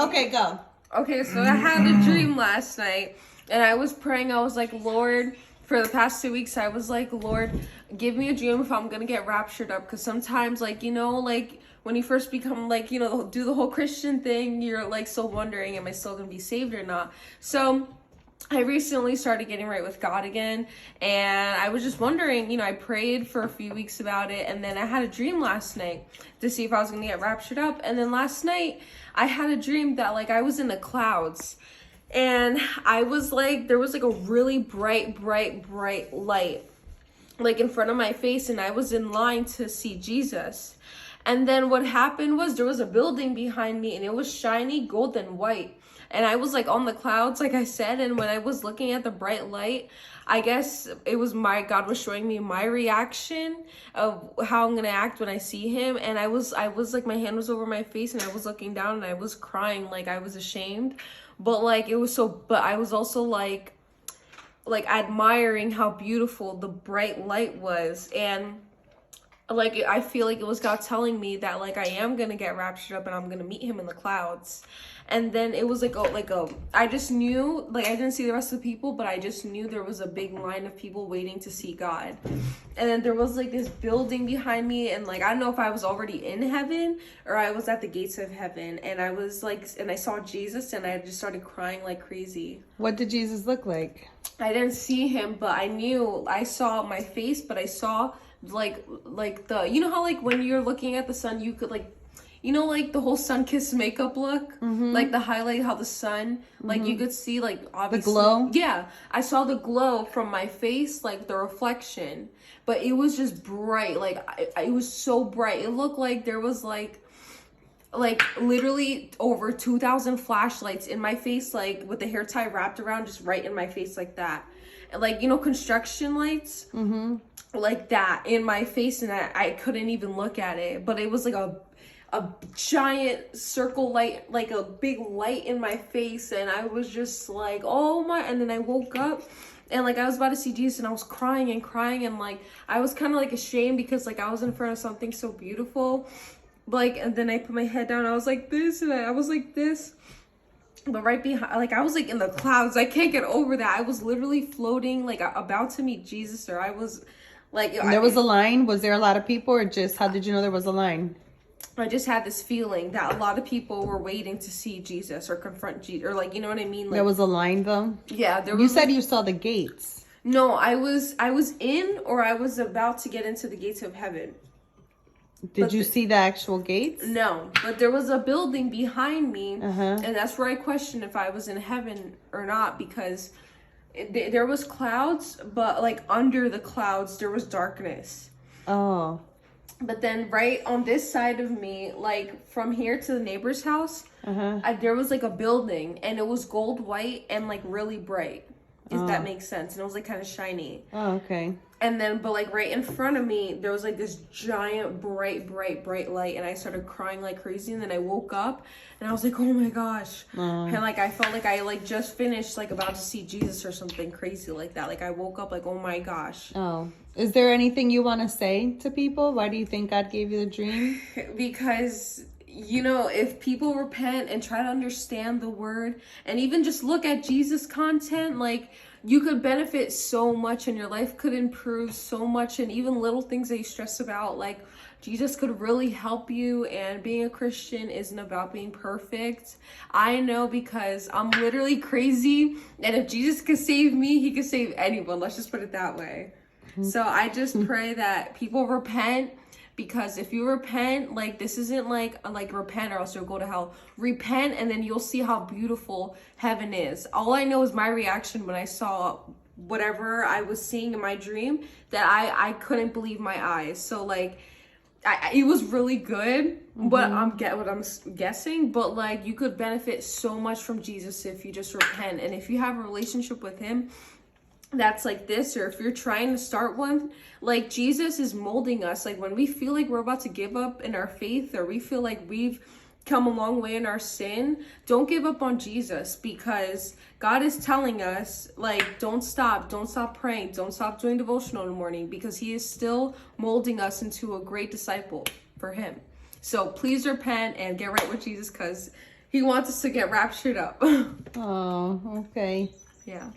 Okay, go. Okay, so I had a dream last night, and I was praying. I was like, Lord, for the past 2 weeks, I was like, Lord, give me a dream if I'm gonna get raptured up. Because sometimes, like, like when you first become, like, do the whole Christian thing, you're like so wondering, am I still gonna be saved or not? So I recently started getting right with God again, and I was just wondering, I prayed for a few weeks about it, and then I had a dream last night to see if I was going to get raptured up, and then last night, I had a dream that, like, I was in the clouds, and I was, like, there was, like, a really bright light, like, in front of my face, and I was in line to see Jesus. And then what happened was there was a building behind me, and it was shiny golden white. And I was like on the clouds, like I said, and when I was looking at the bright light, I guess it was God was showing me my reaction of how I'm gonna act when I see him. And I was like, my hand was over my face, and I was looking down, and I was crying, like I was ashamed. But like but I was also like admiring how beautiful the bright light was. And like I feel like it was God telling me that like I am gonna get raptured up and I'm gonna meet him in the clouds. And then it was I just knew, like, I didn't see the rest of the people, but I just knew there was a big line of people waiting to see God. And then there was like this building behind me, and like I don't know if I was already in heaven or I was at the gates of heaven, and I was like, and I saw Jesus, and I just started crying like crazy. What did Jesus look like? I didn't see him, but I saw my face, but I saw like the, how like when you're looking at the sun, you could like, like the whole sun kiss makeup look, like the highlight, how the sun, like you could see like obviously the glow. Yeah, I saw the glow from my face, like the reflection, but it was just bright. Like it was so bright. It looked like there was like literally over 2,000 flashlights in my face, like with the hair tie wrapped around, just right in my face like that. And like, construction lights, like that in my face, and I couldn't even look at it. But it was like a giant circle light, like a big light in my face, and I was just like, oh my. And then I woke up, and like I was about to see Jesus, and I was crying, and like I was kind of like ashamed because like I was in front of something so beautiful. Like, and then I put my head down, I was like this, and I was like this, but right behind, like I was like in the clouds. I can't get over that. I was literally floating, like about to meet Jesus, or I was like, There was a line. Was there a lot of people, or just how did you know there was a line? I just had this feeling that a lot of people were waiting to see Jesus or confront Jesus, or like, you know what I mean? Like, there was a line though. Yeah, there was. You said you saw the gates. No, I was in, or I was about to get into the gates of heaven. Did you see the actual gates? No, but there was a building behind me, Uh-huh. and that's where I questioned if I was in heaven or not, because there was clouds, but like under the clouds there was darkness. Oh. But then right on this side of me, like from here to the neighbor's house, there was like a building, and it was gold white and like really bright. If that makes sense. And it was like kind of shiny. Oh, okay. And then, but like right in front of me, there was like this giant bright light, and I started crying like crazy. And then I woke up, and I was like, oh my gosh. And like I felt like I like just finished like about to see Jesus or something crazy like that. Like I woke up like, oh my gosh. Oh, is there anything you want to say to people? Why do you think God gave you the dream? Because if people repent and try to understand the word, and even just look at Jesus content, like you could benefit so much, and your life could improve so much. And even little things that you stress about, like Jesus could really help you. And being a Christian isn't about being perfect. I know, because I'm literally crazy, and if Jesus could save me, he could save anyone. Let's just put it that way. So I just pray that people repent. Because if you repent, like this isn't like repent or else you'll go to hell. Repent, and then you'll see how beautiful heaven is. All I know is my reaction when I saw whatever I was seeing in my dream, that I couldn't believe my eyes. So like it was really good, but I'm guessing. But like you could benefit so much from Jesus if you just repent, and if you have a relationship with him that's like this, or if you're trying to start one, like Jesus is molding us. Like when we feel like we're about to give up in our faith, or we feel like we've come a long way in our sin, don't give up on Jesus, because God is telling us, like, don't stop praying, don't stop doing devotional in the morning, because he is still molding us into a great disciple for him. So please repent and get right with Jesus, because He wants us to get raptured up. Oh, okay. Yeah.